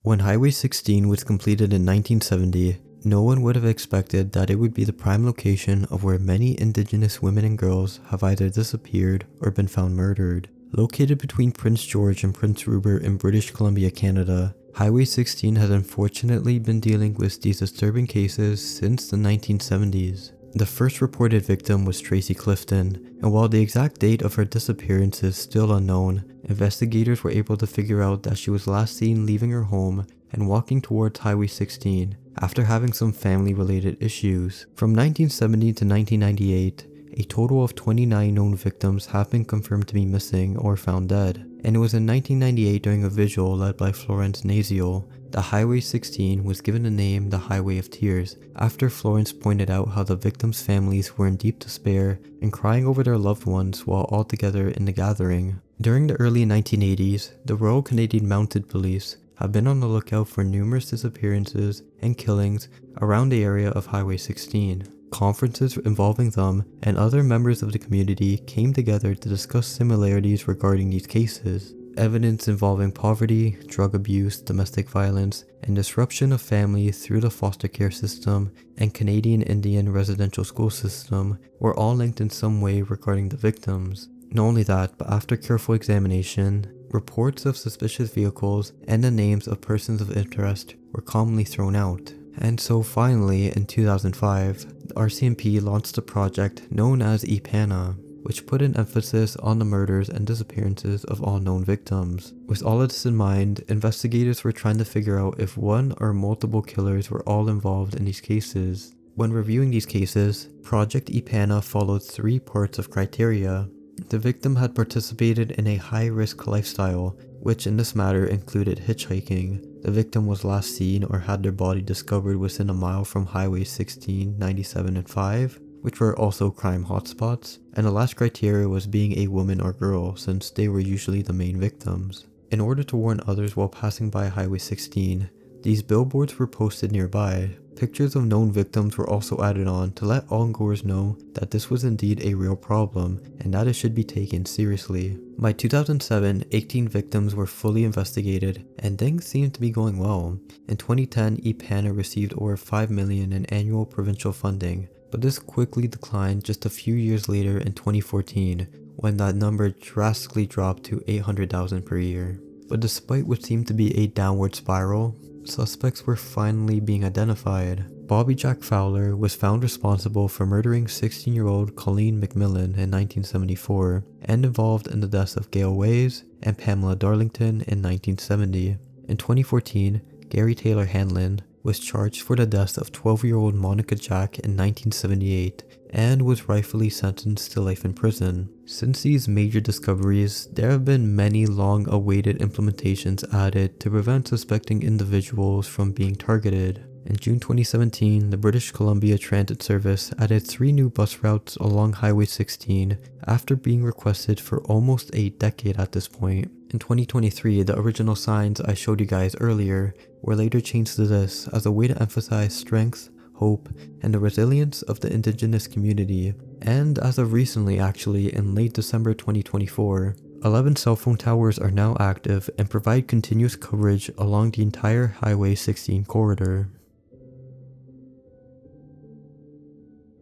When Highway 16 was completed in 1970, no one would have expected that it would be the prime location of where many indigenous women and girls have either disappeared or been found murdered. Located between Prince George and Prince Rupert in British Columbia, Canada, Highway 16 has unfortunately been dealing with these disturbing cases since the 1970s. The first reported victim was Tracy Clifton, and while the exact date of her disappearance is still unknown, investigators were able to figure out that she was last seen leaving her home and walking towards Highway 16 after having some family-related issues. From 1970 to 1998, a total of 29 known victims have been confirmed to be missing or found dead, and it was in 1998 during a vigil led by Florence Naziel that Highway 16 was given the name the Highway of Tears after Florence pointed out how the victims' families were in deep despair and crying over their loved ones while all together in the gathering. During the early 1980s, the Royal Canadian Mounted Police have been on the lookout for numerous disappearances and killings around the area of Highway 16. Conferences involving them and other members of the community came together to discuss similarities regarding these cases. Evidence involving poverty, drug abuse, domestic violence, and disruption of family through the foster care system and Canadian Indian residential school system were all linked in some way regarding the victims. Not only that, but after careful examination, reports of suspicious vehicles and the names of persons of interest were commonly thrown out. And so finally, in 2005, the RCMP launched a project known as EPANA, which put an emphasis on the murders and disappearances of all known victims. With all of this in mind, investigators were trying to figure out if one or multiple killers were all involved in these cases. When reviewing these cases, Project EPANA followed 3 parts of criteria. The victim had participated in a high-risk lifestyle, which in this matter included hitchhiking. The victim was last seen or had their body discovered within a mile from Highway 16, 97, and 5, which were also crime hotspots, and the last criteria was being a woman or girl, since they were usually the main victims. In order to warn others while passing by Highway 16, these billboards were posted nearby. Pictures of known victims were also added on to let ongoers know that this was indeed a real problem and that it should be taken seriously. By 2007, 18 victims were fully investigated and things seemed to be going well. In 2010, EPANA received over $5 million in annual provincial funding, but this quickly declined just a few years later in 2014, when that number drastically dropped to $800,000 per year. But despite what seemed to be a downward spiral, suspects were finally being identified. Bobby Jack Fowler was found responsible for murdering 16-year-old Colleen McMillan in 1974 and involved in the deaths of Gail Ways and Pamela Darlington in 1970. In 2014, Gary Taylor Hanlon was charged for the death of 12-year-old Monica Jack in 1978 and was rightfully sentenced to life in prison. Since these major discoveries, there have been many long-awaited implementations added to prevent suspecting individuals from being targeted. In June 2017, the British Columbia Transit Service added 3 new bus routes along Highway 16 after being requested for almost a decade at this point. In 2023, the original signs I showed you guys earlier were later changed to this as a way to emphasize strength, hope, and the resilience of the indigenous community. And as of recently, actually, in late December 2024, 11 cell phone towers are now active and provide continuous coverage along the entire Highway 16 corridor.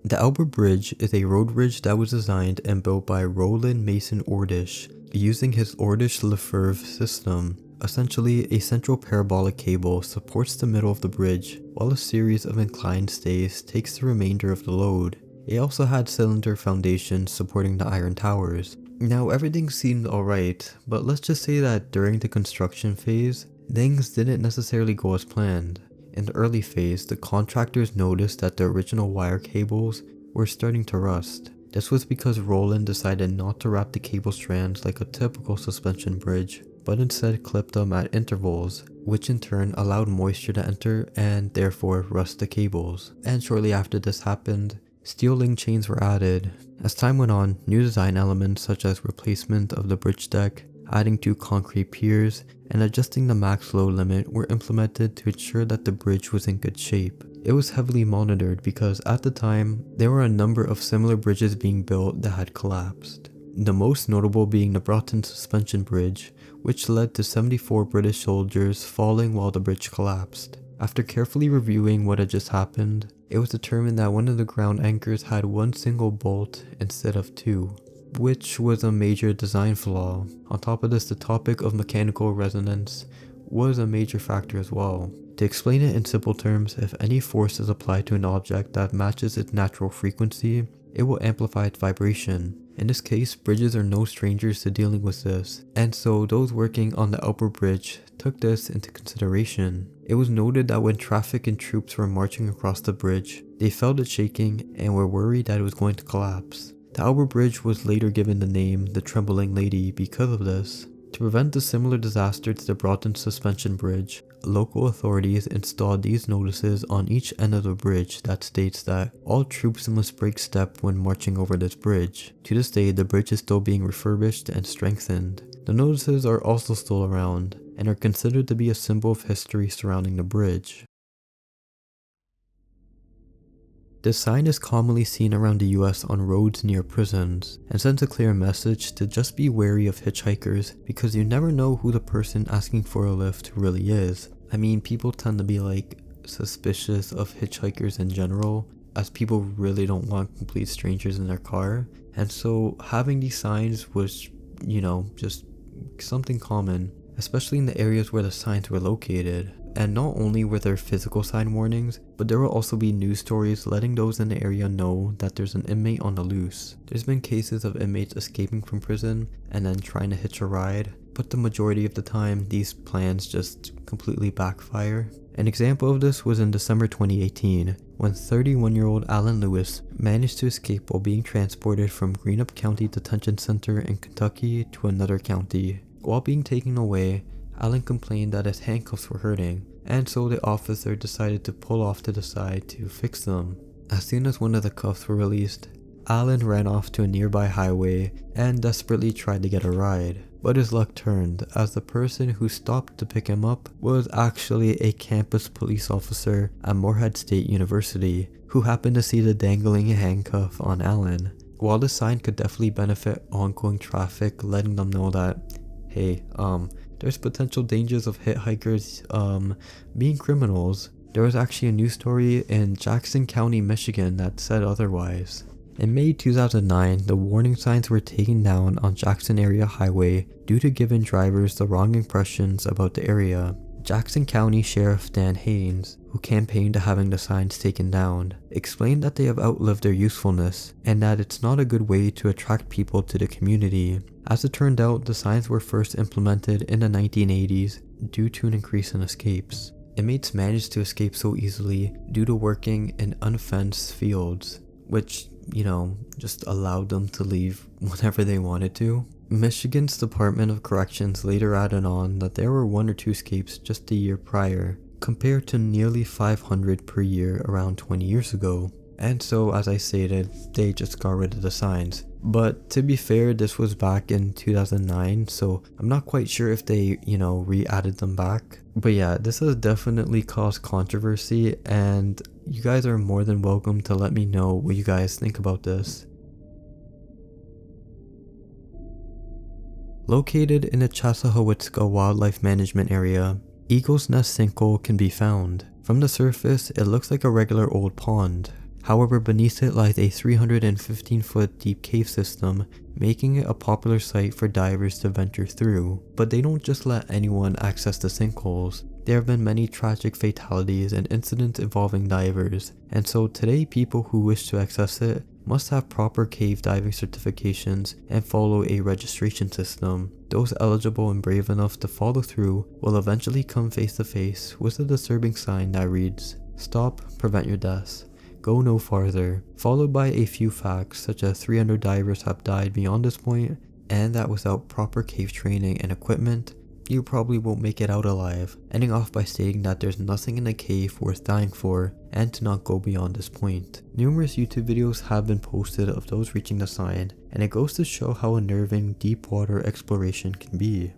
The Albert Bridge is a road bridge that was designed and built by Roland Mason Ordish, using his Ordish-Lefevre system. Essentially, a central parabolic cable supports the middle of the bridge, while a series of inclined stays takes the remainder of the load. It also had cylinder foundations supporting the iron towers. Now everything seemed alright, but let's just say that during the construction phase, things didn't necessarily go as planned. In the early phase, the contractors noticed that the original wire cables were starting to rust. This was because Roland decided not to wrap the cable strands like a typical suspension bridge, but instead clipped them at intervals, which in turn allowed moisture to enter and therefore rust the cables. And shortly after this happened, steel link chains were added. As time went on, new design elements such as replacement of the bridge deck, adding 2 concrete piers, and adjusting the max flow limit were implemented to ensure that the bridge was in good shape. It was heavily monitored because at the time, there were a number of similar bridges being built that had collapsed. the most notable being the Broughton Suspension Bridge, which led to 74 British soldiers falling while the bridge collapsed. After carefully reviewing what had just happened, it was determined that one of the ground anchors had one single bolt instead of two, which was a major design flaw. On top of this, the topic of mechanical resonance was a major factor as well. To explain it in simple terms, if any force is applied to an object that matches its natural frequency, it will amplify its vibration. In this case, bridges are no strangers to dealing with this, and so those working on the upper bridge took this into consideration. It was noted that when traffic and troops were marching across the bridge, they felt it shaking and were worried that it was going to collapse. The outer bridge was later given the name the Trembling Lady because of this. To prevent a similar disaster to the Broughton Suspension Bridge, local authorities installed these notices on each end of the bridge that states that all troops must break step when marching over this bridge. To this day, the bridge is still being refurbished and strengthened. The notices are also still around and are considered to be a symbol of history surrounding the bridge. This sign is commonly seen around the US on roads near prisons and sends a clear message to just be wary of hitchhikers because you never know who the person asking for a lift really is. I mean, people tend to be like suspicious of hitchhikers in general, as people really don't want complete strangers in their car, and so having these signs was, just something common, especially in the areas where the signs were located. And not only were there physical sign warnings, but there will also be news stories letting those in the area know that there's an inmate on the loose. There's been cases of inmates escaping from prison and then trying to hitch a ride, but the majority of the time these plans just completely backfire. An example of this was in December 2018, when 31-year-old Alan Lewis managed to escape while being transported from Greenup County Detention Center in Kentucky to another county. While being taken away, Alan complained that his handcuffs were hurting, and so the officer decided to pull off to the side to fix them. As soon as one of the cuffs were released, Alan ran off to a nearby highway and desperately tried to get a ride. But his luck turned, as the person who stopped to pick him up was actually a campus police officer at Morehead State University, who happened to see the dangling handcuff on Alan. While the sign could definitely benefit ongoing traffic, letting them know that, hey, there's potential dangers of hitchhikers being criminals, there was actually a news story in Jackson County, Michigan that said otherwise. In May 2009, the warning signs were taken down on Jackson Area Highway due to giving drivers the wrong impressions about the area. Jackson County Sheriff Dan Haynes, who campaigned to having the signs taken down, explained that they have outlived their usefulness and that it's not a good way to attract people to the community. As it turned out, the signs were first implemented in the 1980s due to an increase in escapes. Inmates managed to escape so easily due to working in unfenced fields, which, just allowed them to leave whenever they wanted to. Michigan's Department of Corrections later added on that there were 1 or 2 escapes just a year prior, compared to nearly 500 per year around 20 years ago. And so, as I stated, they just got rid of the signs. But to be fair, this was back in 2009, so I'm not quite sure if they, re-added them back. But yeah, this has definitely caused controversy, and you guys are more than welcome to let me know what you guys think about this. Located in the Chassahowitzka Wildlife Management Area, Eagle's Nest Sinkhole can be found. From the surface, it looks like a regular old pond. However, beneath it lies a 315-foot deep cave system, making it a popular site for divers to venture through. But they don't just let anyone access the sinkholes. There have been many tragic fatalities and incidents involving divers, and so today people who wish to access it must have proper cave diving certifications and follow a registration system. Those eligible and brave enough to follow through will eventually come face to face with a disturbing sign that reads, "Stop, prevent your deaths. Go no farther," followed by a few facts such as 300 divers have died beyond this point, and that without proper cave training and equipment, you probably won't make it out alive, ending off by stating that there's nothing in the cave worth dying for, and to not go beyond this point. Numerous YouTube videos have been posted of those reaching the sign, and it goes to show how unnerving deep water exploration can be.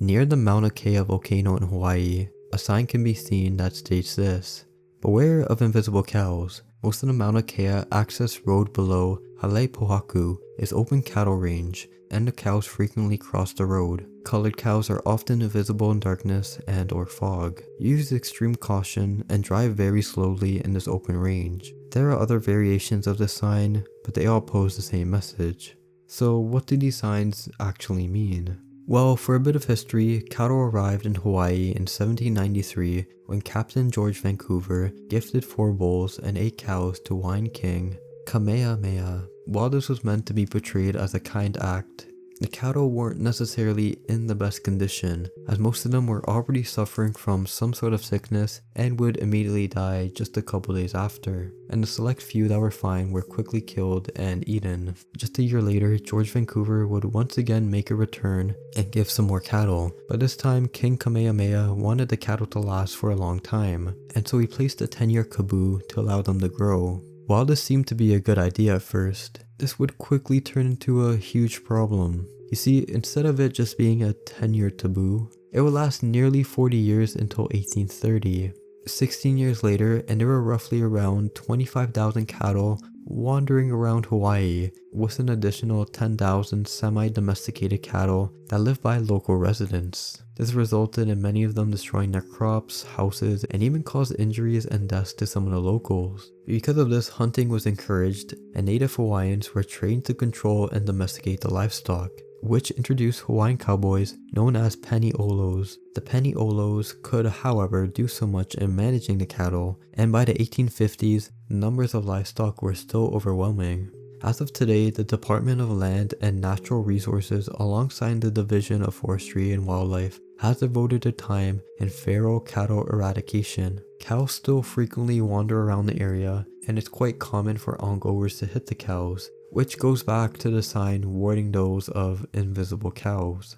Near the Mauna Kea volcano in Hawaii, a sign can be seen that states this: "Beware of invisible cows. Most of the Mauna Kea access road below Halepohaku is open cattle range, and the cows frequently cross the road. Colored cows are often invisible in darkness and or fog. Use extreme caution and drive very slowly in this open range." There are other variations of this sign, but they all pose the same message. So what do these signs actually mean? Well, for a bit of history, cattle arrived in Hawaii in 1793 when Captain George Vancouver gifted 4 bulls and 8 cows to Hawaiian King Kamehameha. While this was meant to be portrayed as a kind act, the cattle weren't necessarily in the best condition, as most of them were already suffering from some sort of sickness and would immediately die just a couple days after, and the select few that were fine were quickly killed and eaten. Just a year later, George Vancouver would once again make a return and give some more cattle, but this time King Kamehameha wanted the cattle to last for a long time, and so he placed a 10-year taboo to allow them to grow. While this seemed to be a good idea at first, this would quickly turn into a huge problem. You see, instead of it just being a 10-year taboo, it would last nearly 40 years until 1830. 16 years later, and there were roughly around 25,000 cattle wandering around Hawaii, with an additional 10,000 semi-domesticated cattle that lived by local residents. This resulted in many of them destroying their crops, houses, and even caused injuries and deaths to some of the locals. Because of this, hunting was encouraged, and native Hawaiians were trained to control and domesticate the livestock, which introduced Hawaiian cowboys known as pani'olos. The pani'olos could, however, do so much in managing the cattle, and by the 1850s, the numbers of livestock were still overwhelming. As of today, the Department of Land and Natural Resources, alongside the Division of Forestry and Wildlife, has devoted their time in feral cattle eradication. Cows still frequently wander around the area, and it's quite common for ongoers to hit the cows, which goes back to the sign warning those of invisible cows.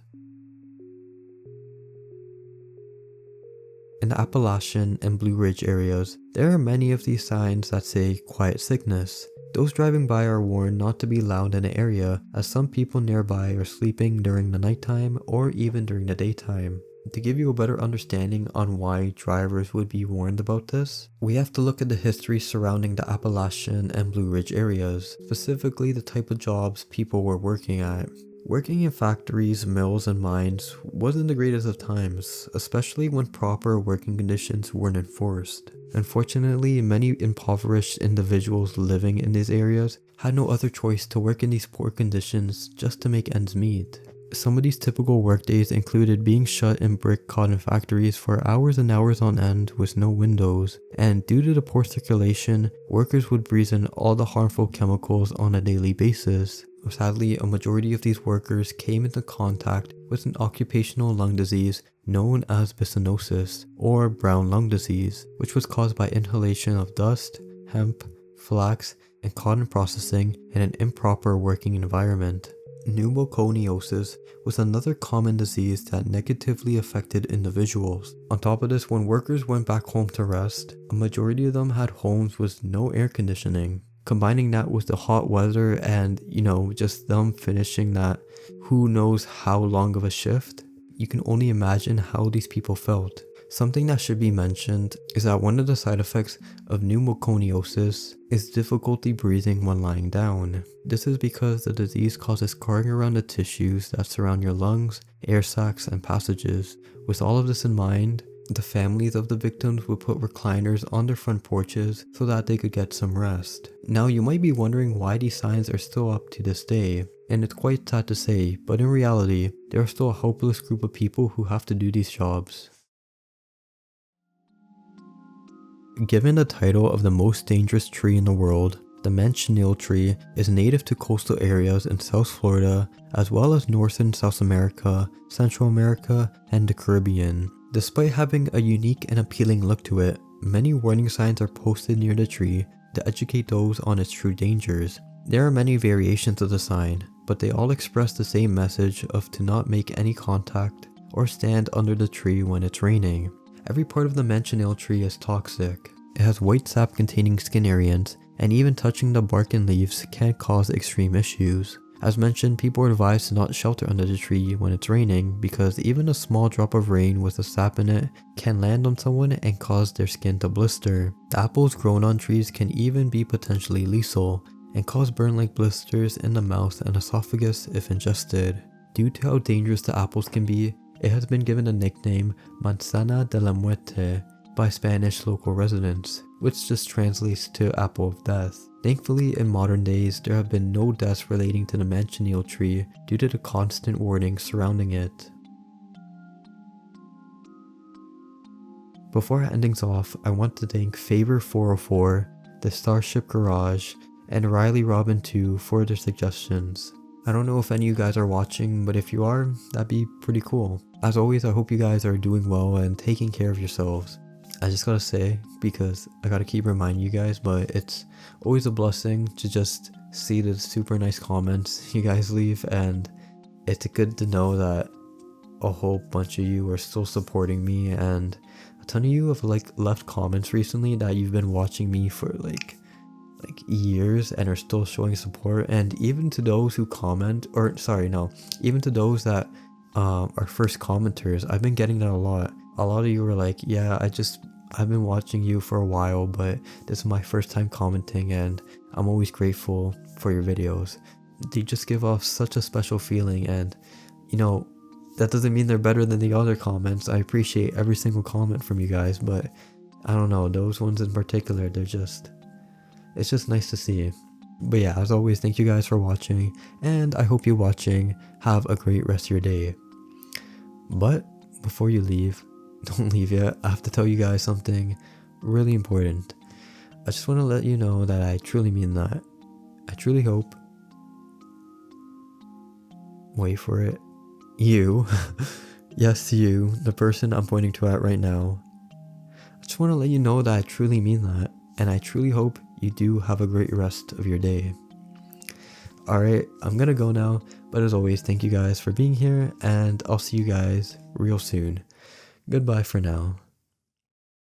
In the Appalachian and Blue Ridge areas, there are many of these signs that say quiet sickness. Those driving by are warned not to be loud in the area, as some people nearby are sleeping during the nighttime or even during the daytime. To give you a better understanding on why drivers would be warned about this, we have to look at the history surrounding the Appalachian and Blue Ridge areas, specifically the type of jobs people were working at. Working in factories, mills, and mines wasn't the greatest of times, especially when proper working conditions weren't enforced. Unfortunately, many impoverished individuals living in these areas had no other choice to work in these poor conditions just to make ends meet. Some of these typical workdays included being shut in brick cotton factories for hours and hours on end with no windows, and due to the poor circulation, workers would breathe in all the harmful chemicals on a daily basis. Sadly, a majority of these workers came into contact with an occupational lung disease known as bisonosis, or brown lung disease, which was caused by inhalation of dust, hemp, flax, and cotton processing in an improper working environment. Pneumoconiosis was another common disease that negatively affected individuals. On top of this, when workers went back home to rest, a majority of them had homes with no air conditioning. Combining that with the hot weather and, just them finishing that who knows how long of a shift, you can only imagine how these people felt. Something that should be mentioned is that one of the side effects of pneumoconiosis is difficulty breathing when lying down. This is because the disease causes scarring around the tissues that surround your lungs, air sacs, and passages. With all of this in mind, the families of the victims would put recliners on their front porches so that they could get some rest. Now you might be wondering why these signs are still up to this day, and it's quite sad to say, but in reality, there are still a hopeless group of people who have to do these jobs. Given the title of the most dangerous tree in the world, the Manchineel Tree is native to coastal areas in South Florida, as well as North and South America, Central America, and the Caribbean. Despite having a unique and appealing look to it, many warning signs are posted near the tree to educate those on its true dangers. There are many variations of the sign, but they all express the same message of to not make any contact or stand under the tree when it's raining. Every part of the Manchineel Tree is toxic. It has white sap containing skin irritants, and even touching the bark and leaves can cause extreme issues. As mentioned, people are advised to not shelter under the tree when it's raining because even a small drop of rain with a sap in it can land on someone and cause their skin to blister. The apples grown on trees can even be potentially lethal and cause burn-like blisters in the mouth and esophagus if ingested. Due to how dangerous the apples can be, it has been given the nickname Manzana de la Muerte by Spanish local residents, which just translates to apple of death. Thankfully, in modern days, there have been no deaths relating to the Manchineel Tree due to the constant warnings surrounding it. Before ending off, I want to thank Favor404, the Starship Garage, and Riley Robin 2 for their suggestions. I don't know if any of you guys are watching, but if you are, that'd be pretty cool. As always, I hope you guys are doing well and taking care of yourselves. I just gotta say, because I gotta keep reminding you guys, but it's always a blessing to just see the super nice comments you guys leave, and it's good to know that a whole bunch of you are still supporting me, and a ton of you have left comments recently that you've been watching me for like years and are still showing support. And even to those who comment, or sorry, no, even to those that are first commenters, I've been getting that a lot. A lot of you are like, yeah, I've been watching you for a while, but this is my first time commenting and I'm always grateful for your videos. They just give off such a special feeling, and you know, that doesn't mean they're better than the other comments. I appreciate every single comment from you guys, but I don't know, those ones in particular, it's just nice to see. But yeah, as always, thank you guys for watching, and I hope you watching have a great rest of your day. But before you leave, don't leave yet, I have to tell you guys something really important. I just want to let you know that I truly mean that. I truly hope, wait for it, you, yes you, the person I'm pointing to at right now, I just want to let you know that I truly mean that, and I truly hope you do have a great rest of your day. Alright, I'm gonna go now, but as always, thank you guys for being here, and I'll see you guys real soon. Goodbye for now.